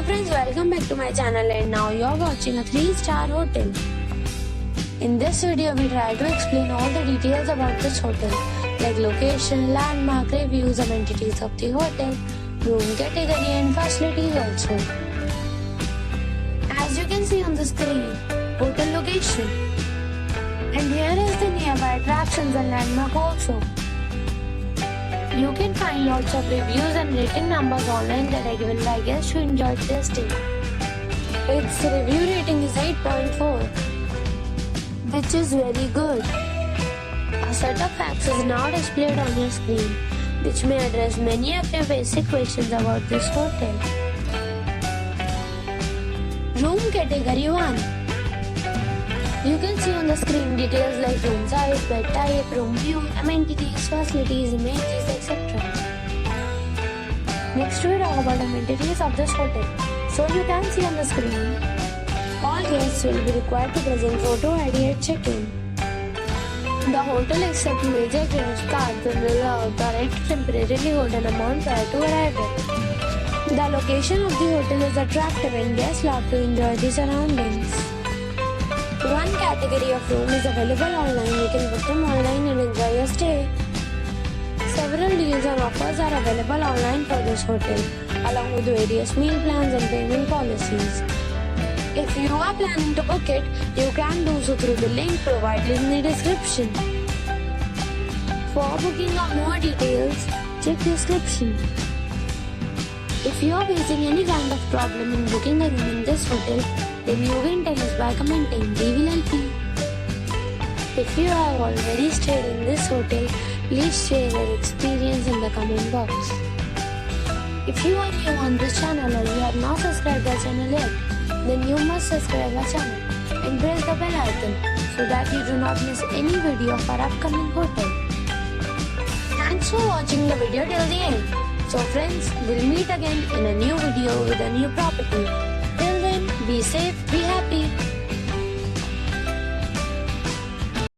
Hello friends, welcome back to my channel, and now you're watching a 3-star hotel. In this video, we try to explain all the details about this hotel, like location, landmark, reviews, amenities of the hotel, room category and facilities also. As you can see on the screen, hotel location. And here is the nearby attractions and landmark also. You can find lots of reviews and rating numbers online that are given by guests who enjoyed their stay. Its review rating is 8.4, which is very good. A set of facts is now displayed on your screen, which may address many of your basic questions about this hotel. Room category 1. You can see on the screen details like room size, bed type, room view, amenities, facilities, images, etc. Next we talk about amenities of this hotel. So you can see on the screen, all guests will be required to present photo ID at check-in. The hotel accepts major credit cards and allows the right to temporarily hold an amount prior to arrival. The location of the hotel is attractive and guests love to enjoy the surroundings. One category of room is available online. You can book them online and enjoy your stay. Several deals and offers are available online for this hotel, along with various meal plans and payment policies. If you are planning to book it, you can do so through the link provided in the description. For booking or more details, check description. If you are facing any kind of problem in booking a room in this hotel, then you can tell us by commenting. We will help you. If you have already stayed in this hotel, please share your experience in the comment box. If you are new on this channel or you have not subscribed our channel yet, then you must subscribe our channel and press the bell icon so that you do not miss any video of our upcoming hotel. Thanks for watching the video till the end. So friends, we'll meet again in a new video with a new property. Till then, be safe